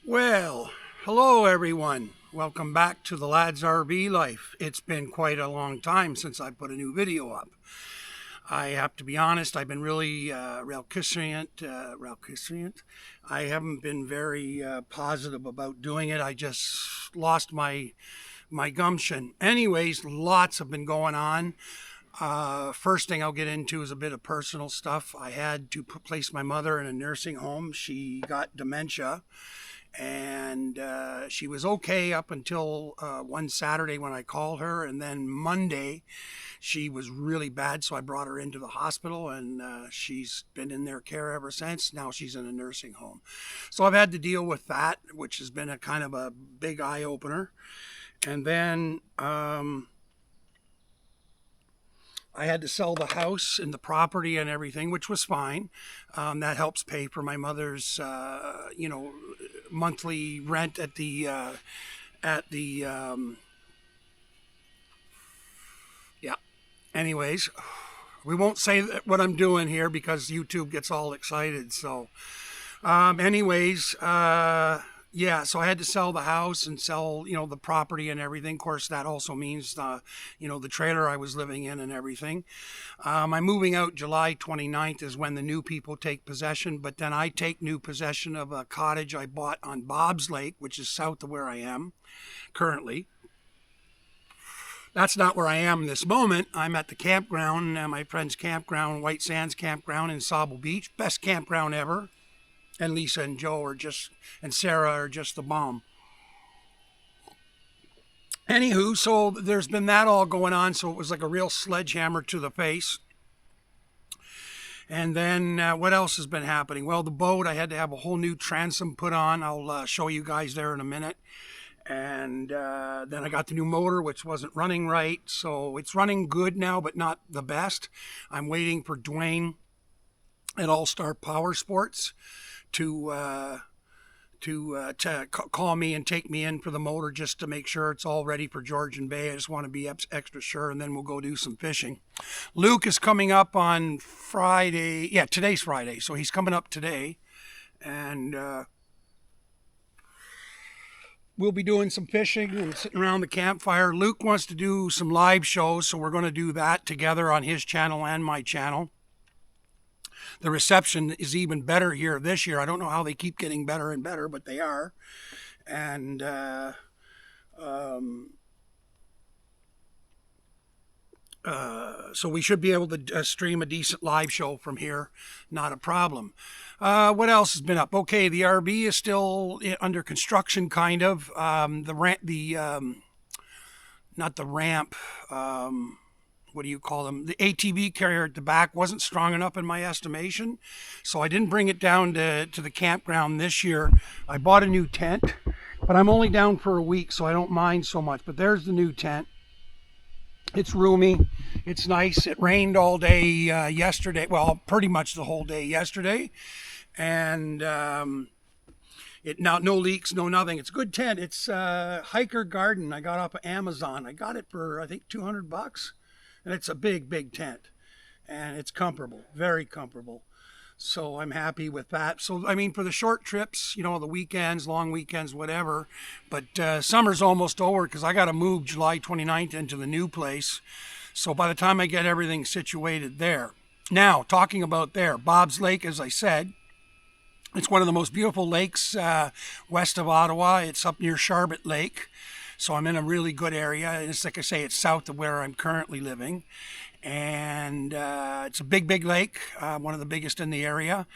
Well, hello everyone. Welcome back to the Lad's RV Life. It's been quite a long time since I put a new video up. I have to be honest, I've been really recalcitrant. I haven't been very positive about doing it. I just lost my gumption. Anyways, lots have been going on. First thing I'll get into is a bit of personal stuff. I had to place my mother in a nursing home. She got dementia, and she was okay up until one Saturday when I called her, and then Monday she was really bad, so I brought her into the hospital, and she's been in their care ever since. Now she's in a nursing home, so I've had to deal with that, which has been a kind of a big eye-opener. And then I had to sell the house and the property and everything, which was fine. That helps pay for my mother's, monthly rent at the yeah. Anyways, we won't say what I'm doing here because YouTube gets all excited. So, yeah, so I had to sell the house and sell, the property and everything. Of course, that also means the trailer I was living in and everything. I'm moving out July 29th is when the new people take possession, but then I take new possession of a cottage I bought on Bob's Lake, which is south of where I am currently. That's not where I am this moment. I'm at the campground, my friend's campground, White Sands Campground in Sauble Beach. Best campground ever. And Lisa and Joe and Sarah are just the bomb. Anywho, so there's been that all going on, so it was like a real sledgehammer to the face. And then what else has been happening? Well, the boat, I had to have a whole new transom put on. I'll show you guys there in a minute. And then I got the new motor, which wasn't running right. So it's running good now, but not the best. I'm waiting for Dwayne at All Star Power Sports to call me and take me in for the motor just to make sure it's all ready for Georgian Bay. I just want to be extra sure, and then we'll go do some fishing. Luke is coming up on Friday. Yeah, today's Friday, so he's coming up today, and we'll be doing some fishing and sitting around the campfire. Luke wants to do some live shows, so we're going to do that together on his channel and my channel. The reception is even better here this year. I don't know how they keep getting better and better, but they are. And so we should be able to stream a decent live show from here. Not a problem. What else has been up? Okay, the RV is still under construction, kind of. Not the ramp. What do you call them? The ATV carrier at the back wasn't strong enough in my estimation, so I didn't bring it down to the campground this year. I bought a new tent, but I'm only down for a week, so I don't mind so much. But there's the new tent. It's roomy. It's nice. It rained all day yesterday. Well, pretty much the whole day yesterday, and no leaks, no nothing. It's a good tent. It's Hiker Garden. I got off of Amazon. I got it for I think $200. And it's a big tent, and it's comfortable, very comfortable. So I'm happy with that. So, I mean, for the short trips, the weekends, long weekends, whatever. But summer's almost over because I got to move July 29th into the new place. So by the time I get everything situated there. Now, talking about there, Bob's Lake, as I said, it's one of the most beautiful lakes west of Ottawa. It's up near Charlotte Lake. So I'm in a really good area. And it's like I say, it's south of where I'm currently living. And it's a big lake, one of the biggest in the area.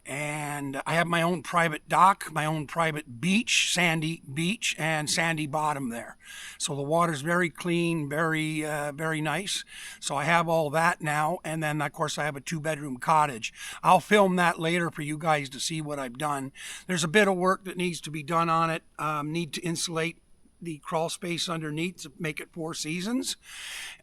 And I have my own private dock, my own private beach, sandy beach, and sandy bottom there. So the water's very clean, very nice. So I have all that now. And then, of course, I have a 2-bedroom cottage. I'll film that later for you guys to see what I've done. There's a bit of work that needs to be done on it. Need to insulate the crawl space underneath to make it 4 seasons,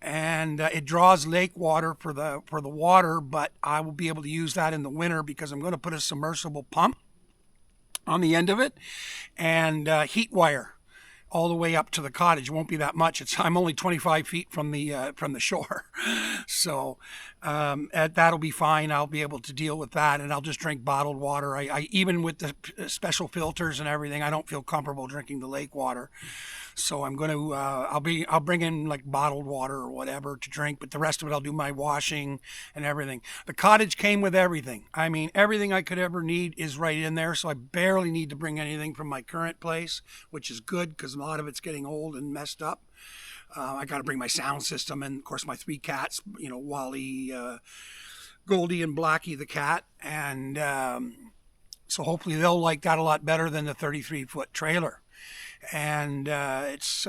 and it draws lake water for the water, but I will be able to use that in the winter because I'm going to put a submersible pump on the end of it and heat wire all the way up to the cottage. It won't be that much. I'm only 25 feet from the shore, so that'll be fine. I'll be able to deal with that, and I'll just drink bottled water. I even with the special filters and everything, I don't feel comfortable drinking the lake water. So I'm going to I'll bring in like bottled water or whatever to drink, but the rest of it I'll do my washing and everything. The cottage came with everything. I mean, everything I could ever need is right in there, so I barely need to bring anything from my current place, which is good because a lot of it's getting old and messed up. I got to bring my sound system and of course my 3 cats, Wally, Goldie, and Blackie the cat, and so hopefully they'll like that a lot better than the 33-foot trailer. And it's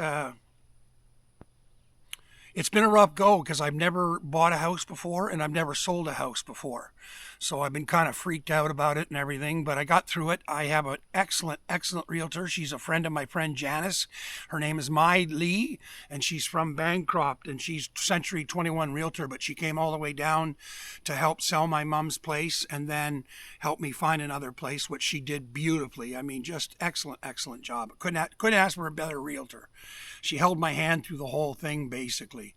been a rough go because I've never bought a house before and I've never sold a house before. So I've been kind of freaked out about it and everything, but I got through it. I have an excellent realtor. She's a friend of my friend Janice. Her name is Mai Lee, and she's from Bancroft, and she's Century 21 realtor, but she came all the way down to help sell my mom's place and then help me find another place, which she did beautifully. I mean, just excellent job. Couldn't ask for a better realtor. She held my hand through the whole thing, basically.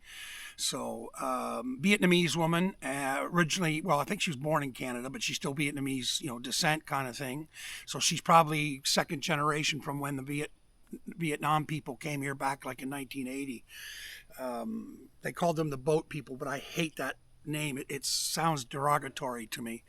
So, Vietnamese woman, originally, well, I think she was born in Canada, but she's still Vietnamese, descent kind of thing. So she's probably second generation from when the Vietnam people came here back like in 1980. They called them the boat people, but I hate that name. It sounds derogatory to me.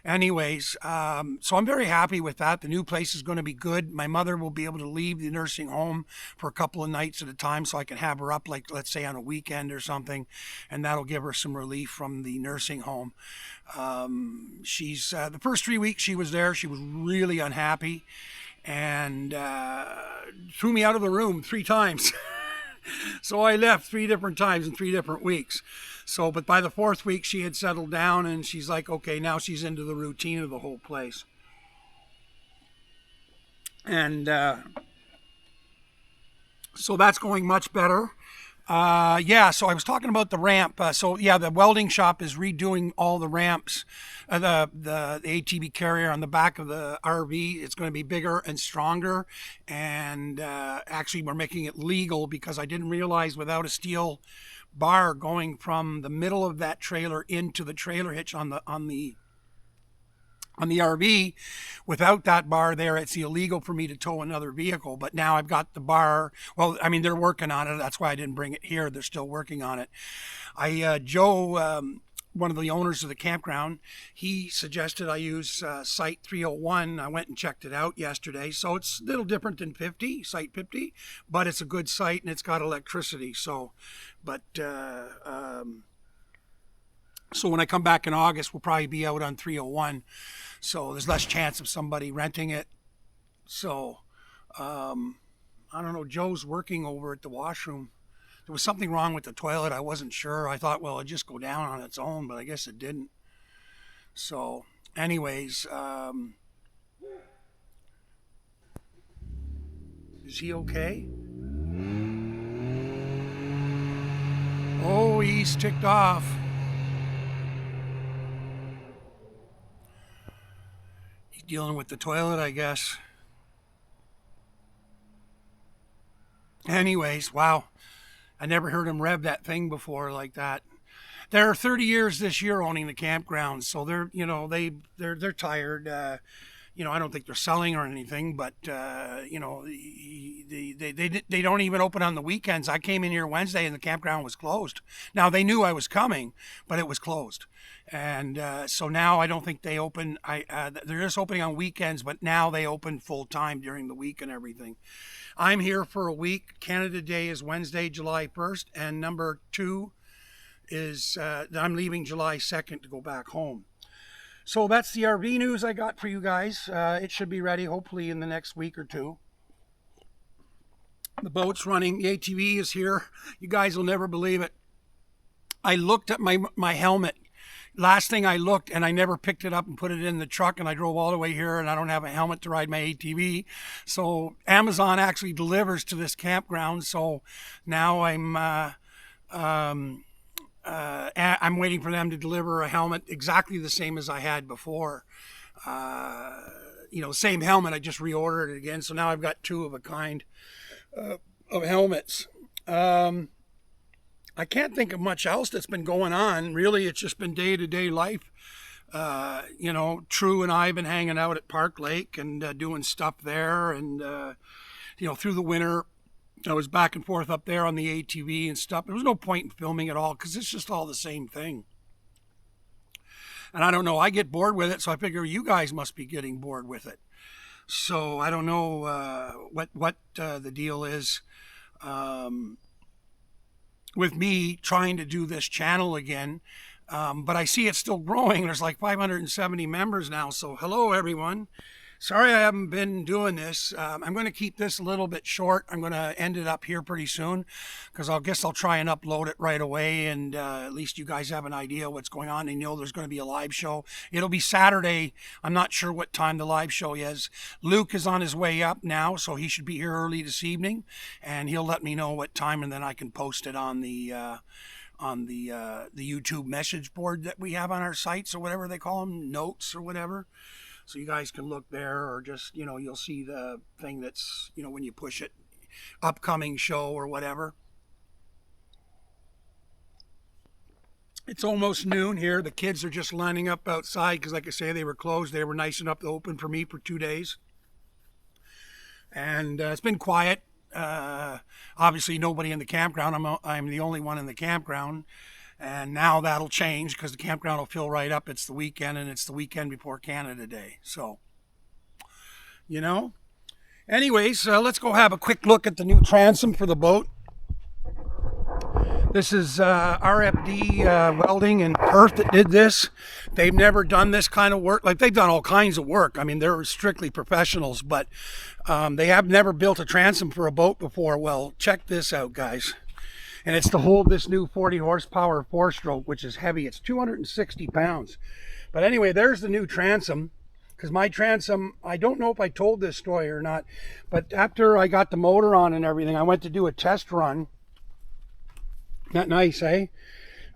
Anyways, so I'm very happy with that. The new place is going to be good. My mother will be able to leave the nursing home for a couple of nights at a time so I can have her up, like, let's say on a weekend or something, and that'll give her some relief from the nursing home. She's the first 3 weeks she was there, she was really unhappy and threw me out of the room 3 times. So I left 3 different times in 3 different weeks. So, but by the 4th week, she had settled down and she's like, okay, now she's into the routine of the whole place. And so that's going much better. So I was talking about the ramp. The welding shop is redoing all the ramps. The ATV carrier on the back of the RV, it's going to be bigger and stronger. And actually, we're making it legal because I didn't realize without a steel bar going from the middle of that trailer into the trailer hitch on the RV, without that bar there, it's illegal for me to tow another vehicle. But now I've got the bar. Well, I mean, they're working on it. That's why I didn't bring it here. They're still working on it. Joe, one of the owners of the campground, he suggested I use Site 301. I went and checked it out yesterday. So it's a little different than Site 50, but it's a good site and it's got electricity. So when I come back in August, we'll probably be out on 301. So there's less chance of somebody renting it. So, I don't know, Joe's working over at the washroom. There was something wrong with the toilet. I wasn't sure. I thought, well, it'd just go down on its own, but I guess it didn't. So, anyways, is he okay? Oh, he's ticked off. He's dealing with the toilet, I guess. Anyways, wow. I never heard him rev that thing before like that. They're 30 years this year owning the campground, so they're tired. I don't think they're selling or anything, but they don't even open on the weekends. I came in here Wednesday and the campground was closed. Now they knew I was coming, but it was closed, and so now I don't think they open. They're just opening on weekends, but now they open full time during the week and everything. I'm here for a week. Canada Day is Wednesday, July 1st, and number 2 is I'm leaving July 2nd to go back home. So that's the RV news I got for you guys. It should be ready hopefully in the next week or 2. The boat's running. The ATV is here. You guys will never believe it. I looked at my helmet. Last thing I looked, and I never picked it up and put it in the truck, and I drove all the way here, and I don't have a helmet to ride my ATV. So Amazon actually delivers to this campground. So now I'm waiting for them to deliver a helmet exactly the same as I had before. Same helmet. I just reordered it again. So now I've got 2 of a kind of helmets. I can't think of much else that's been going on. Really, it's just been day-to-day life. True and I have been hanging out at Park Lake and doing stuff there. And, through the winter, I was back and forth up there on the ATV and stuff. There was no point in filming at all because it's just all the same thing. And I don't know, I get bored with it, so I figure you guys must be getting bored with it. So I don't know what the deal is with me trying to do this channel again. But I see it's still growing. There's like 570 members now. So hello, everyone. Sorry I haven't been doing this. I'm going to keep this a little bit short. I'm going to end it up here pretty soon because I guess I'll try and upload it right away. And at least you guys have an idea what's going on. And there's going to be a live show. It'll be Saturday. I'm not sure what time the live show is. Luke is on his way up now, so he should be here early this evening. And he'll let me know what time, and then I can post it on the YouTube message board that we have on our sites or whatever they call them, notes or whatever. So you guys can look there, or just, you'll see the thing that's, when you push it, upcoming show or whatever. It's almost noon here. The kids are just lining up outside because, like I say, they were closed. They were nice enough to open for me for 2 days. And it's been quiet. Obviously nobody in the campground. I'm the only one in the campground. And now that'll change because the campground will fill right up. It's the weekend, and it's the weekend before Canada Day. So, Anyways, let's go have a quick look at the new transom for the boat. This is RFD Welding in Perth that did this. They've never done this kind of work. Like, they've done all kinds of work. I mean, they're strictly professionals, but they have never built a transom for a boat before. Well, check this out, guys. And it's to hold this new 40 horsepower 4-stroke, which is heavy. It's 260 pounds. But anyway, there's the new transom. Because my transom, I don't know if I told this story or not, but after I got the motor on and everything, I went to do a test run. Not nice, eh?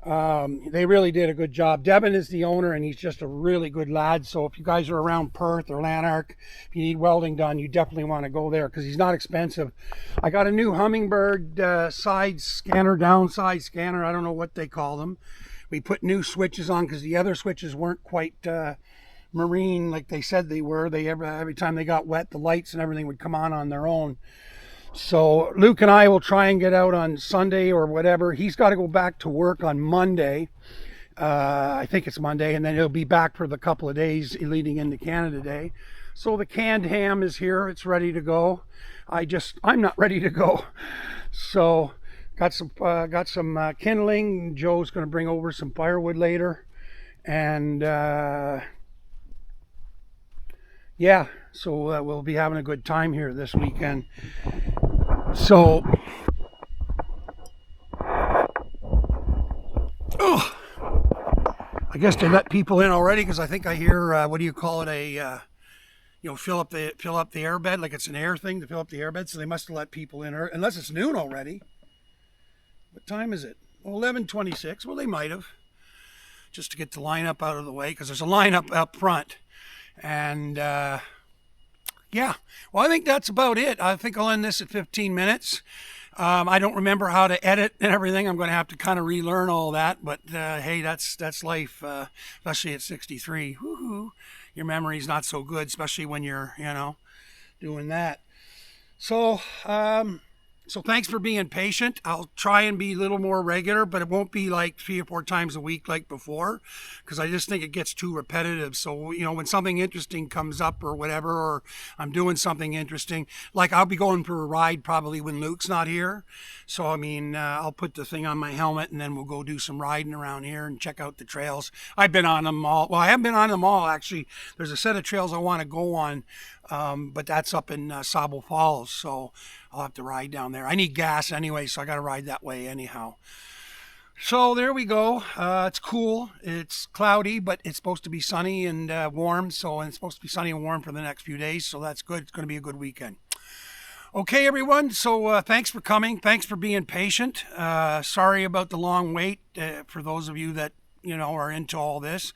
They really did a good job. Devin is the owner, and he's just a really good lad. So if you guys are around Perth or Lanark, if you need welding done, you definitely want to go there because he's not expensive. I got a new Hummingbird side scanner, downside scanner. I don't know what they call them. We put new switches on because the other switches weren't quite marine like they said they were. Every time they got wet, the lights and everything would come on their own. So Luke and I will try and get out on Sunday or whatever. He's got to go back to work on Monday. I think it's Monday, and then he'll be back for the couple of days leading into Canada Day. So the canned ham is here. It's ready to go. I'm not ready to go. So got some kindling. Joe's going to bring over some firewood later. And yeah, so we'll be having a good time here this weekend. So, I guess they let people in already because I think I hear what do you call it, fill up the airbed, like it's an air thing to fill up the airbed. So they must have let people in, unless it's noon already. What time is it? 11:26. Well, they might have, just to get the lineup out of the way because there's a lineup up front. And yeah, well, I think that's about it. I think I'll end this at 15 minutes. I don't remember how to edit and everything. I'm going to have to kind of relearn all that. But hey, that's life, especially at 63. Woohoo! Your memory's not so good, especially when you're, doing that. So, so thanks for being patient. I'll try and be a little more regular, but it won't be like 3 or 4 times a week like before, because I just think it gets too repetitive. So, when something interesting comes up or whatever, or I'm doing something interesting, like I'll be going for a ride probably when Luke's not here. So, I'll put the thing on my helmet and then we'll go do some riding around here and check out the trails. I've been on them all. Well, I haven't been on them all, actually. There's a set of trails I want to go on, but that's up in Sauble Falls, so I'll have to ride down there. I need gas anyway, so I got to ride that way anyhow. So there we go. It's cool. It's cloudy, but it's supposed to be sunny and warm. And it's supposed to be sunny and warm for the next few days, so that's good. It's going to be a good weekend. Okay, everyone. So thanks for coming. Thanks for being patient. Sorry about the long wait for those of you that are into all this.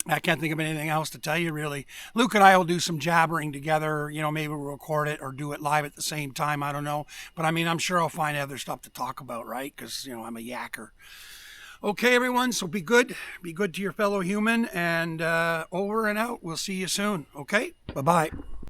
I can't think of anything else to tell you, really. Luke and I will do some jabbering together. You know, maybe we'll record it or do it live at the same time. I don't know. But I mean, I'm sure I'll find other stuff to talk about, right? Because, you know, I'm a yacker. Okay, everyone. So be good. Be good to your fellow human. And over and out. We'll see you soon. Okay? Bye bye.